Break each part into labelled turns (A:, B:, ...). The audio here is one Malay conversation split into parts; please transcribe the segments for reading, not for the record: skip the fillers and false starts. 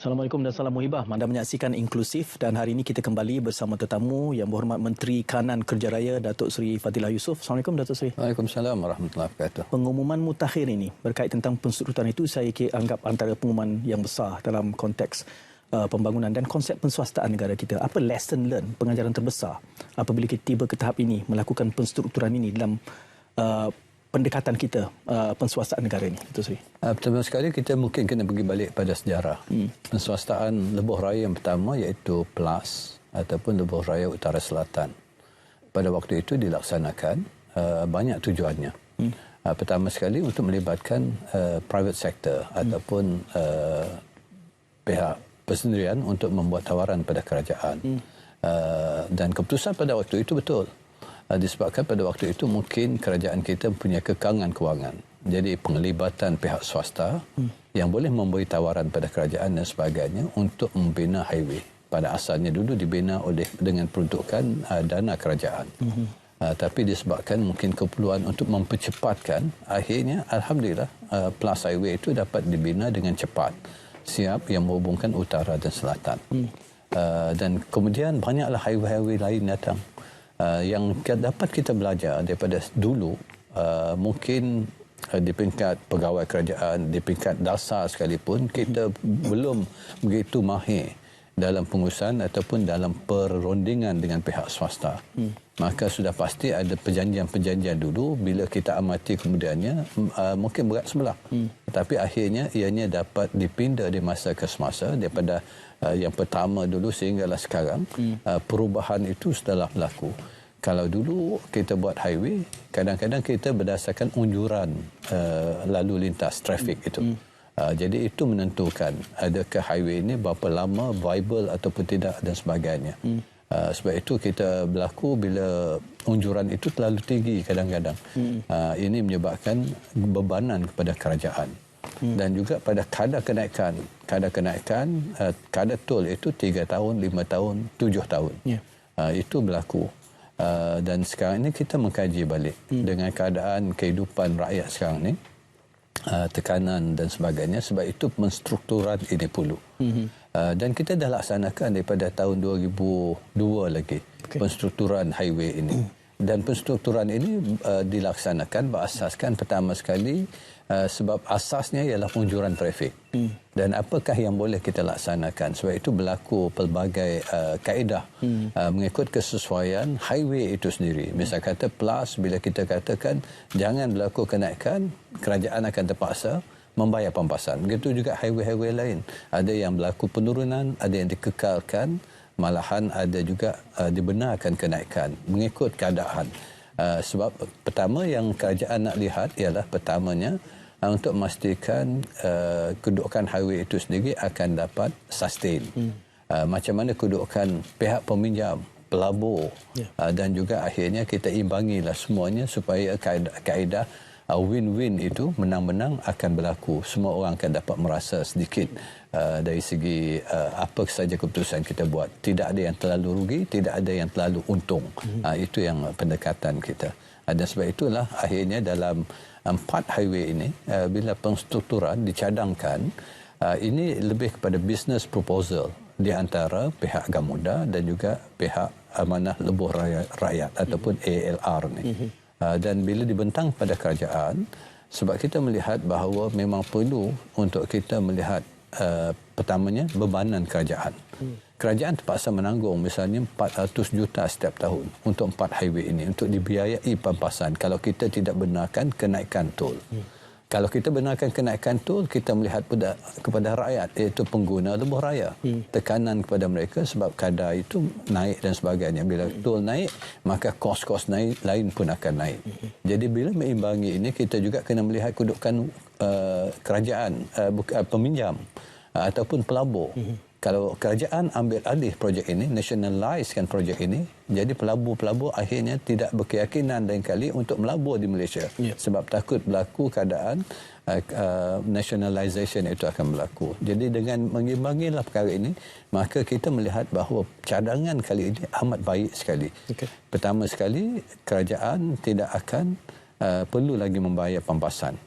A: Assalamualaikum dan salam muhibah. Anda menyaksikan Inklusif dan hari ini kita kembali bersama tetamu Yang Berhormat Menteri Kanan Kerja Raya Datuk Seri Fadilah Yusof. Assalamualaikum Datuk Seri.
B: Waalaikumsalam warahmatullahi wabarakatuh.
A: Pengumuman mutakhir ini berkait tentang pensurutan itu saya anggap antara pengumuman yang besar dalam konteks pembangunan dan konsep penswastaan negara kita. Apa lesson learn, pengajaran terbesar apabila kita tiba ke tahap ini melakukan penstrukturan ini dalam pendekatan kita penswastaan negara ini, Datuk Seri?
B: Pertama sekali kita mungkin kena pergi balik pada sejarah. Penswastaan lebuh raya yang pertama iaitu PLAS ataupun lebuh raya Utara Selatan. Pada waktu itu dilaksanakan banyak tujuannya. Pertama sekali untuk melibatkan private sector ataupun pihak persendirian untuk membuat tawaran pada kerajaan. Dan keputusan pada waktu itu betul. Disebabkan pada waktu itu mungkin kerajaan kita punya kekangan kewangan. Jadi penglibatan pihak swasta yang boleh memberi tawaran pada kerajaan dan sebagainya untuk membina highway. Pada asalnya dulu dibina dengan peruntukan dana kerajaan. Tapi disebabkan mungkin keperluan untuk mempercepatkan, akhirnya Alhamdulillah PLAS highway itu dapat dibina dengan cepat. Siap yang menghubungkan utara dan selatan. Dan kemudian banyaklah highway-highway lain datang. Yang dapat kita belajar daripada dulu, mungkin di peringkat pegawai kerajaan, di peringkat dasar sekalipun, kita belum begitu mahir dalam pengurusan ataupun dalam perundingan dengan pihak swasta. Maka sudah pasti ada perjanjian-perjanjian dulu, bila kita amati kemudiannya mungkin berat sebelah. Tetapi akhirnya ianya dapat dipindah di masa ke semasa daripada yang pertama dulu sehinggalah sekarang. Perubahan itu sudah berlaku. Kalau dulu kita buat highway, kadang-kadang kita berdasarkan unjuran lalu lintas trafik itu. Jadi itu menentukan adakah highway ini berapa lama viable ataupun tidak dan sebagainya. Sebab itu kita berlaku bila unjuran itu terlalu tinggi kadang-kadang. Ini menyebabkan bebanan kepada kerajaan. Dan juga pada kadar kenaikan. Kadar tol itu 3 tahun, 5 tahun, 7 tahun. Itu berlaku. Dan sekarang ini kita mengkaji balik dengan keadaan kehidupan rakyat sekarang ni, tekanan dan sebagainya. Sebab itu penstrukturan ini perlu. Dan kita dah laksanakan daripada tahun 2002 lagi penstrukturan highway ini. Dan penstrukturan ini dilaksanakan berasaskan pertama sekali sebab asasnya ialah unjuran trafik. Dan apakah yang boleh kita laksanakan? Sebab itu berlaku pelbagai kaedah mengikut kesesuaian highway itu sendiri. Misal kata PLAS, bila kita katakan jangan berlaku kenaikan, kerajaan akan terpaksa membayar pampasan. Begitu juga highway-highway lain. Ada yang berlaku penurunan, ada yang dikekalkan, malahan ada juga dibenarkan kenaikan mengikut keadaan. Sebab pertama yang kerajaan nak lihat ialah pertamanya untuk memastikan kedudukan highway itu sendiri akan dapat sustain. Macam mana kedudukan pihak peminjam, pelabur, dan juga akhirnya kita imbangilah semuanya supaya kaedah win-win itu menang-menang akan berlaku. Semua orang akan dapat merasa sedikit dari segi apa saja keputusan kita buat. Tidak ada yang terlalu rugi, tidak ada yang terlalu untung. Itu yang pendekatan kita. Dan sebab itulah akhirnya dalam 4 highway ini, bila penstrukturan dicadangkan, ini lebih kepada business proposal di antara pihak Gamuda dan juga pihak Amanah Lebuh Rakyat ataupun ALR ni. Dan bila dibentang pada kerajaan, sebab kita melihat bahawa memang perlu untuk kita melihat pertamanya bebanan kerajaan. Kerajaan terpaksa menanggung misalnya 400 juta setiap tahun untuk 4 highway ini untuk dibiayai pampasan kalau kita tidak benarkan kenaikan tol. Kalau kita benarkan kenaikan tol, kita melihat kepada rakyat, iaitu pengguna lebuh raya. Tekanan kepada mereka sebab kadar itu naik dan sebagainya. Bila tol naik, maka kos-kos lain pun akan naik. Jadi bila meimbangi ini, kita juga kena melihat kedudukan kerajaan, peminjam ataupun pelabur. Kalau kerajaan ambil alih projek ini, nationalizekan projek ini, jadi pelabur-pelabur akhirnya tidak berkeyakinan lain kali untuk melabur di Malaysia. Sebab takut berlaku keadaan nationalisation itu akan berlaku. Jadi dengan mengimbangilah perkara ini, maka kita melihat bahawa cadangan kali ini amat baik sekali. Pertama sekali, kerajaan tidak akan perlu lagi membayar pampasan.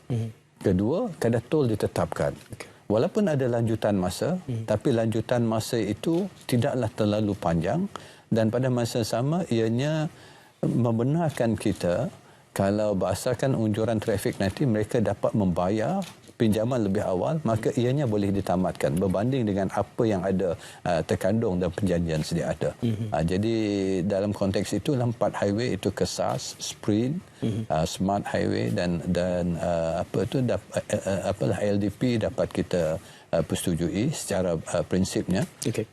B: Kedua, kadar tol ditetapkan. Walaupun ada lanjutan masa, tapi lanjutan masa itu tidaklah terlalu panjang dan pada masa sama ianya membenarkan kita kalau berdasarkan unjuran trafik nanti mereka dapat membayar pinjaman lebih awal, maka ianya boleh ditamatkan berbanding dengan apa yang ada terkandung dalam perjanjian sedia ada. Jadi dalam konteks itu 4 highway itu KESAS, Sprint, Smart Highway dan apalah LDP dapat kita persetujui secara prinsipnya.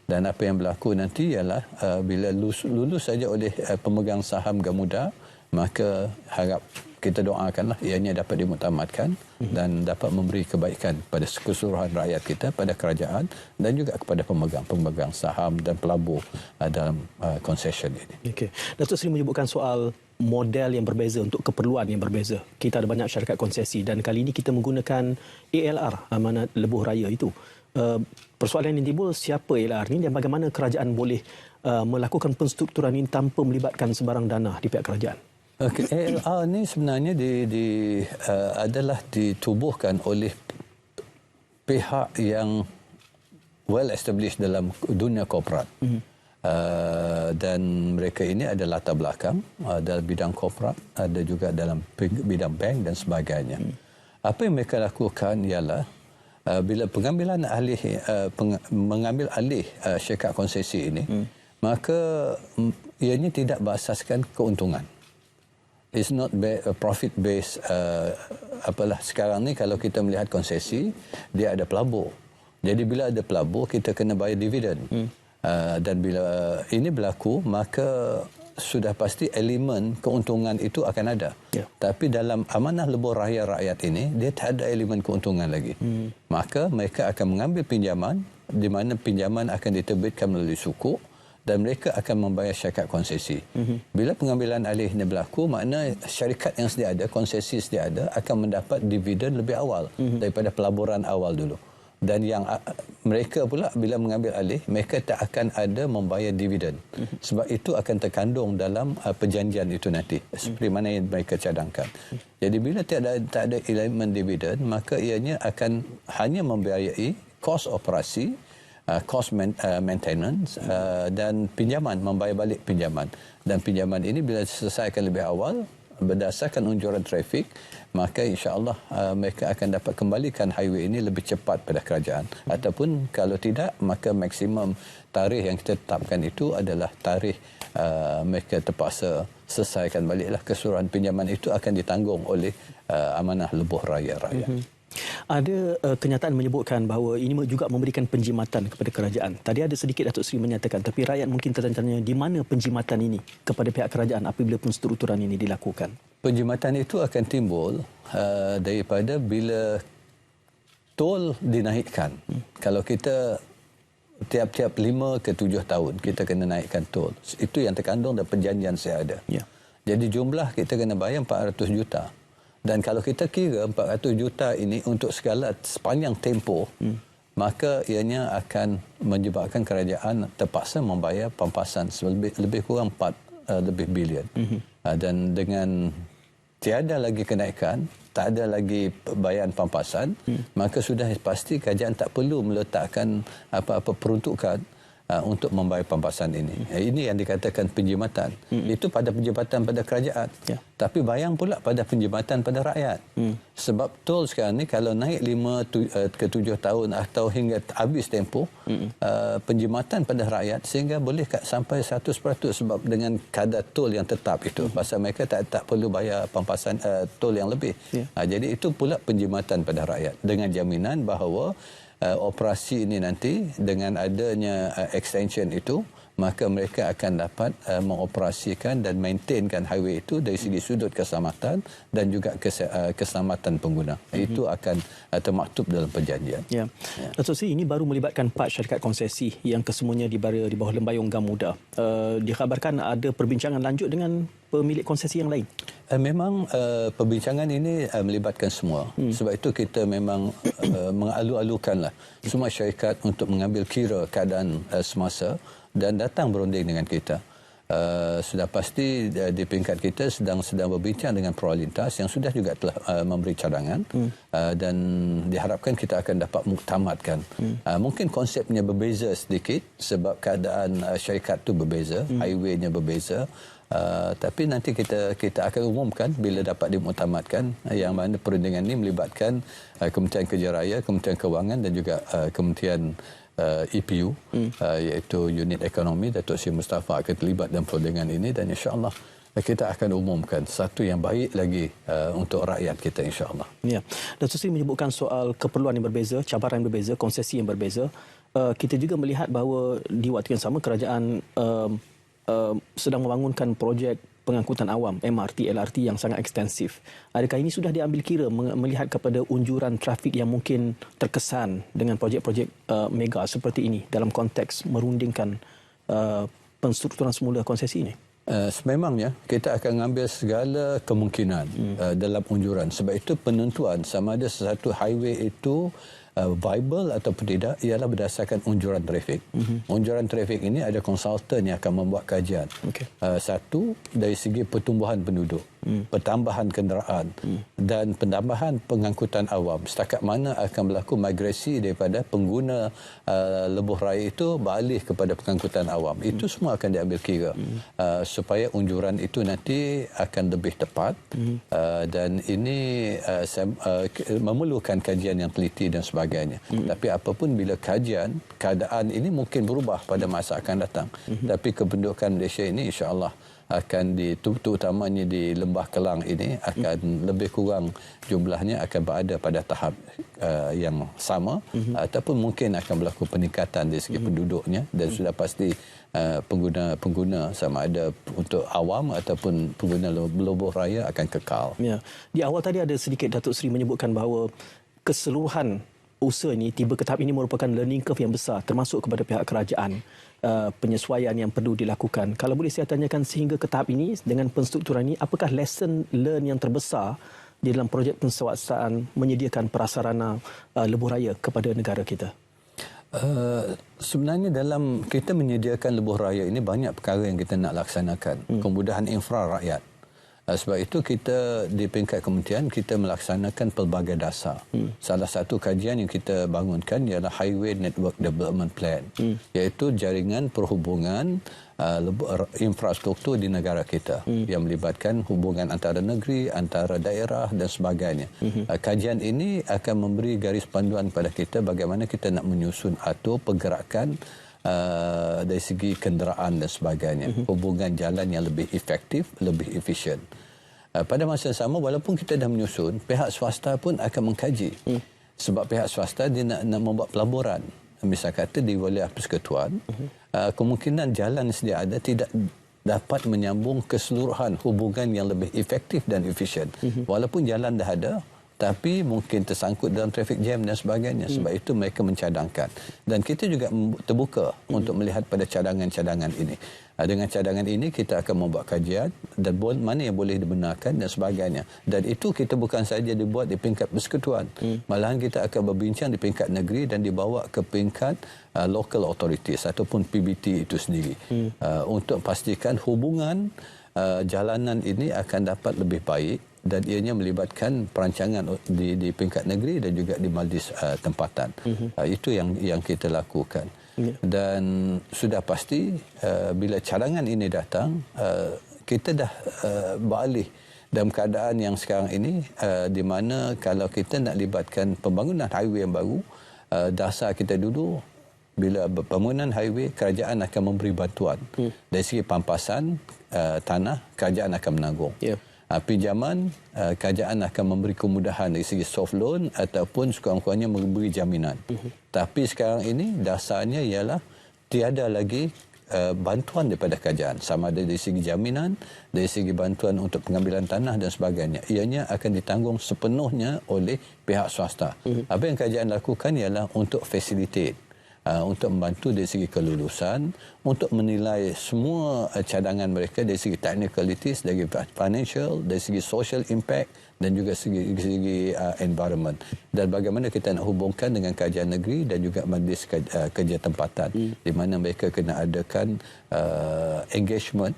B: Dan apa yang berlaku nanti ialah bila lulus saja oleh pemegang saham Gamuda, maka harap kita doakanlah ianya dapat dimuktamadkan dan dapat memberi kebaikan pada keseluruhan rakyat kita, pada kerajaan dan juga kepada pemegang saham dan pelabur dalam concession ini.
A: Datuk Seri menyebutkan soal model yang berbeza untuk keperluan yang berbeza. Kita ada banyak syarikat konsesi dan kali ini kita menggunakan ALR, amanat lebuh raya itu. Persoalan yang timbul, siapa ALR ini dan bagaimana kerajaan boleh melakukan penstrukturan ini tanpa melibatkan sebarang dana di pihak kerajaan?
B: ALR ni sebenarnya adalah ditubuhkan oleh pihak yang well established dalam dunia korporat. Dan mereka ini ada latar belakang dalam bidang korporat, ada juga dalam bidang bank dan sebagainya. Apa yang mereka lakukan ialah bila mengambil alih syarikat konsesi ini, maka ianya tidak berasaskan keuntungan. It's not profit based. Sekarang ni kalau kita melihat konsesi, dia ada pelabur. Jadi bila ada pelabur, kita kena bayar dividen. Dan bila ini berlaku, maka sudah pasti elemen keuntungan itu akan ada. Tapi dalam amanah lebuh raya rakyat ini, dia tak ada elemen keuntungan lagi. Maka mereka akan mengambil pinjaman, di mana pinjaman akan diterbitkan melalui sukuk dan mereka akan membayar syarikat konsesi. Bila pengambilan alih ini berlaku, makna syarikat yang sedia ada, konsesi sedia ada, akan mendapat dividen lebih awal daripada pelaburan awal dulu. Dan yang mereka pula bila mengambil alih, mereka tak akan ada membayar dividen. Sebab itu akan terkandung dalam perjanjian itu nanti, seperti mana yang mereka cadangkan. Jadi bila tak ada elemen dividen, maka ianya akan hanya membiayai kos operasi, cost maintenance dan pinjaman, membayar balik pinjaman. Dan pinjaman ini bila diselesaikan lebih awal berdasarkan unjuran trafik, maka insya-Allah mereka akan dapat kembalikan highway ini lebih cepat pada kerajaan. Ataupun kalau tidak, maka maksimum tarikh yang kita tetapkan itu adalah tarikh mereka terpaksa selesaikan baliklah keseluruhan pinjaman itu akan ditanggung oleh amanah lebuh raya rakyat.
A: Ada kenyataan menyebutkan bahawa ini juga memberikan penjimatan kepada kerajaan. Tadi ada sedikit Datuk Seri menyatakan, tapi rakyat mungkin tertanya di mana penjimatan ini kepada pihak kerajaan apabila penstrukturan ini dilakukan.
B: Penjimatan itu akan timbul daripada bila tol dinaikkan. Kalau kita tiap-tiap 5 ke 7 tahun kita kena naikkan tol. Itu yang terkandung dalam perjanjian saya ada. Jadi jumlah kita kena bayar 400 juta. Dan kalau kita kira 400 juta ini untuk segala sepanjang tempoh, maka ianya akan menyebabkan kerajaan terpaksa membayar pampasan lebih kurang 4 lebih bilion. Dan dengan tiada lagi kenaikan, tak ada lagi bayaran pampasan, maka sudah pasti kerajaan tak perlu meletakkan apa-apa peruntukan untuk membayar pampasan ini. Ini yang dikatakan penjimatan. Itu pada penjimatan pada kerajaan. Tapi bayang pula pada penjimatan pada rakyat. Sebab tol sekarang ni kalau naik 5 ke 7 tahun atau hingga habis tempoh, penjimatan pada rakyat sehingga boleh sampai 100% sebab dengan kadar tol yang tetap itu. Pasal mereka tak perlu bayar pampasan tol yang lebih. Jadi itu pula penjimatan pada rakyat dengan jaminan bahawa operasi ini nanti dengan adanya extension itu, maka mereka akan dapat mengoperasikan dan maintainkan highway itu dari segi sudut keselamatan dan juga keselamatan pengguna. Itu akan termaktub dalam perjanjian.
A: Datuk Seri, ini baru melibatkan 4 syarikat konsesi yang kesemuanya di bawah lembayung Gamuda. Dikhabarkan ada perbincangan lanjut dengan pemilik konsesi yang lain.
B: Memang perbincangan ini melibatkan semua. Sebab itu kita memang mengalu-alukanlah semua syarikat untuk mengambil kira keadaan semasa dan datang berunding dengan kita. sudah pasti di peringkat kita sedang berbincang dengan Prolintas yang sudah juga telah memberi cadangan dan diharapkan kita akan dapat muktamadkan. Mungkin konsepnya berbeza sedikit sebab keadaan syarikat tu berbeza, highway-nya berbeza. Tapi nanti kita akan umumkan bila dapat dimuktamadkan, yang mana perundingan ini melibatkan Kementerian Kerja Raya, Kementerian Kewangan dan juga Kementerian EPU, iaitu Unit Ekonomi. Datuk Seri Mustafa akan terlibat dalam perundingan ini dan insya-Allah kita akan umumkan satu yang baik lagi untuk rakyat kita, insya-Allah.
A: Ya. Datuk Seri menyebutkan soal keperluan yang berbeza, cabaran yang berbeza, konsesi yang berbeza. Kita juga melihat bahawa di waktu yang sama kerajaan sedang membangunkan projek pengangkutan awam MRT, LRT yang sangat ekstensif. Adakah ini sudah diambil kira melihat kepada unjuran trafik yang mungkin terkesan dengan projek-projek mega seperti ini dalam konteks merundingkan penstrukturan semula konsesi ini?
B: Sememangnya kita akan mengambil segala kemungkinan dalam unjuran. Sebab itu penentuan sama ada sesuatu highway itu viable ataupun tidak ialah berdasarkan unjuran trafik. Unjuran trafik ini ada konsultan yang akan membuat kajian. Satu, dari segi pertumbuhan penduduk, pertambahan kenderaan dan penambahan pengangkutan awam. Setakat mana akan berlaku migrasi daripada pengguna lebuh raya itu beralih kepada pengangkutan awam. Itu semua akan diambil kira supaya unjuran itu nanti akan lebih tepat dan ini memerlukan kajian yang teliti dan sebagainya. Tapi apapun bila kajian, keadaan ini mungkin berubah pada masa akan datang. Tapi kependudukan Malaysia ini insya-Allah akan terutamanya di Lembah Kelang ini akan lebih kurang jumlahnya akan berada pada tahap yang sama ataupun mungkin akan berlaku peningkatan dari segi penduduknya dan sudah pasti pengguna sama ada untuk awam ataupun pengguna lebuh raya akan kekal.
A: Ya. Di awal tadi ada sedikit Datuk Seri menyebutkan bahawa keseluruhan usaha ini tiba ke tahap ini merupakan learning curve yang besar termasuk kepada pihak kerajaan, penyesuaian yang perlu dilakukan. Kalau boleh saya tanyakan sehingga ke tahap ini dengan penstrukturan ini, apakah lesson learn yang terbesar di dalam projek penswastaan menyediakan prasarana lebuh raya kepada negara kita?
B: Sebenarnya dalam kita menyediakan lebuh raya ini banyak perkara yang kita nak laksanakan. Kemudahan infra rakyat. Sebab itu kita di peringkat kementerian kita melaksanakan pelbagai dasar. Salah satu kajian yang kita bangunkan ialah Highway Network Development Plan, iaitu jaringan perhubungan infrastruktur di negara kita yang melibatkan hubungan antara negeri, antara daerah dan sebagainya. Kajian ini akan memberi garis panduan kepada kita bagaimana kita nak menyusun atur pergerakan dari segi kenderaan dan sebagainya. Hubungan jalan yang lebih efektif, lebih efisien. Pada masa yang sama, walaupun kita dah menyusun, pihak swasta pun akan mengkaji. Sebab pihak swasta dia nak membuat pelaburan. Misal kata di Wilayah Persekutuan, kemungkinan jalan yang sedia ada tidak dapat menyambung keseluruhan hubungan yang lebih efektif dan efisien. Walaupun jalan dah ada, tapi mungkin tersangkut dalam traffic jam dan sebagainya. Sebab itu mereka mencadangkan. Dan kita juga terbuka untuk melihat pada cadangan-cadangan ini. Dengan cadangan ini kita akan membuat kajian dan mana yang boleh dibenarkan dan sebagainya. Dan itu kita bukan saja dibuat di peringkat persekutuan. Malahan kita akan berbincang di peringkat negeri dan dibawa ke peringkat local authorities ataupun PBT itu sendiri. Untuk pastikan hubungan jalanan ini akan dapat lebih baik dan ianya melibatkan perancangan di peringkat negeri dan juga di majlis tempatan. Itu yang kita lakukan. Dan sudah pasti bila cadangan ini datang, kita dah beralih dalam keadaan yang sekarang ini di mana kalau kita nak libatkan pembangunan highway yang baru, dasar kita dulu bila pembangunan highway, kerajaan akan memberi bantuan. Dari segi pampasan tanah, kerajaan akan menanggung. Pinjaman, kerajaan akan memberi kemudahan dari segi soft loan ataupun sekurang-kurangnya memberi jaminan. Tapi sekarang ini dasarnya ialah tiada lagi bantuan daripada kerajaan. Sama ada dari segi jaminan, dari segi bantuan untuk pengambilan tanah dan sebagainya. Ianya akan ditanggung sepenuhnya oleh pihak swasta. Apa yang kerajaan lakukan ialah untuk facilitate untuk membantu dari segi kelulusan, untuk menilai semua cadangan mereka dari segi technicalities, dari financial, dari segi social impact dan juga segi environment. Dan bagaimana kita nak hubungkan dengan kajian negeri dan juga majlis kerja tempatan di mana mereka kena adakan engagement,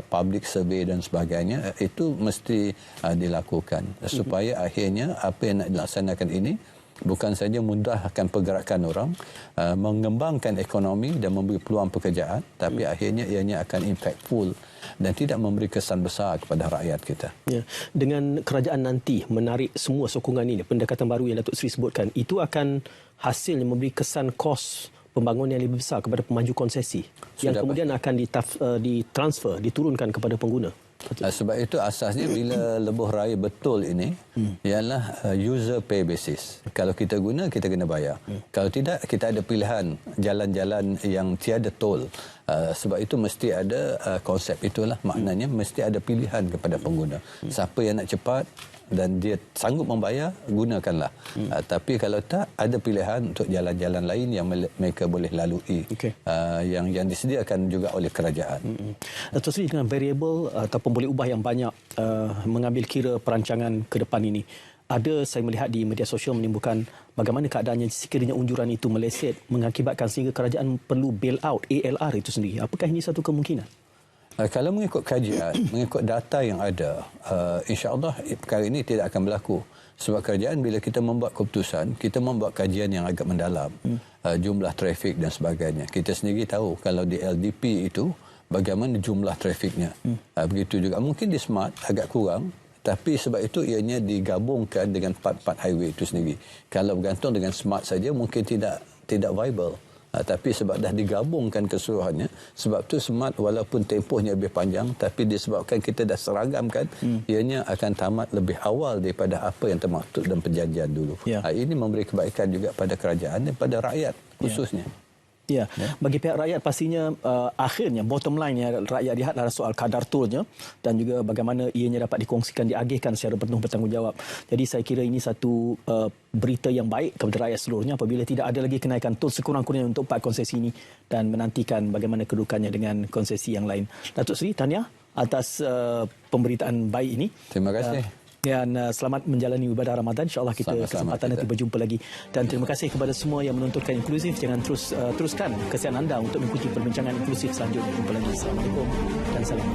B: public survey dan sebagainya, itu mesti dilakukan supaya akhirnya apa yang nak dilaksanakan ini bukan saja mudahkan pergerakan orang, mengembangkan ekonomi dan memberi peluang pekerjaan, tapi akhirnya ianya akan impactful dan tidak memberi kesan besar kepada rakyat kita.
C: Ya, dengan kerajaan nanti menarik semua sokongan ini, pendekatan baru yang Datuk Seri sebutkan, itu akan hasilnya memberi kesan kos pembangunan yang lebih besar kepada pemaju konsesi yang kemudian akan ditransfer, diturunkan kepada pengguna.
B: Sebab itu asasnya bila lebuh raya betul ini ialah user pay basis. Kalau kita guna, kita kena bayar. Kalau tidak, kita ada pilihan jalan-jalan yang tiada tol. Sebab itu mesti ada konsep itulah, maknanya mesti ada pilihan kepada pengguna. Siapa yang nak cepat dan dia sanggup membayar, gunakanlah. Tapi kalau tak, ada pilihan untuk jalan-jalan lain yang mereka boleh lalui, yang disediakan juga oleh kerajaan.
A: Datuk Seri, dengan variable ataupun boleh ubah yang banyak mengambil kira perancangan ke depan ini, ada saya melihat di media sosial menimbulkan bagaimana keadaannya sekiranya unjuran itu meleset mengakibatkan sehingga kerajaan perlu bail out ALR itu sendiri. Apakah ini satu kemungkinan?
B: Kalau mengikut kajian, mengikut data yang ada, insya-Allah perkara ini tidak akan berlaku. Sebab kerajaan bila kita membuat keputusan, kita membuat kajian yang agak mendalam, jumlah trafik dan sebagainya. Kita sendiri tahu kalau di LDP itu bagaimana jumlah trafiknya. Begitu juga mungkin di Smart agak kurang, tapi sebab itu ianya digabungkan dengan part-part highway itu sendiri. Kalau bergantung dengan Smart saja mungkin tidak viable. Tapi sebab dah digabungkan keseluruhannya, sebab tu Smart walaupun tempohnya lebih panjang, tapi disebabkan kita dah seragamkan, ianya akan tamat lebih awal daripada apa yang termaktub dalam perjanjian dulu. Ini memberi kebaikan juga pada kerajaan dan pada rakyat khususnya.
A: Ya, bagi pihak rakyat pastinya akhirnya bottom line yang rakyat lihat adalah soal kadar tolnya dan juga bagaimana ianya dapat dikongsikan, diagihkan secara penuh bertanggungjawab. Jadi saya kira ini satu berita yang baik kepada rakyat seluruhnya apabila tidak ada lagi kenaikan tol sekurang-kurangnya untuk 4 konsesi ini dan menantikan bagaimana kedudukannya dengan konsesi yang lain. Datuk Seri, tahniah atas pemberitaan baik ini.
B: Terima kasih.
A: Dan selamat menjalani ibadah Ramadan. InsyaAllah kita kesempatan nanti berjumpa lagi. Dan terima kasih kepada semua yang menontonkan inklusif. Jangan teruskan kesian anda untuk mengikuti perbincangan inklusif selanjutnya. Jumpa lagi. Assalamualaikum dan salam.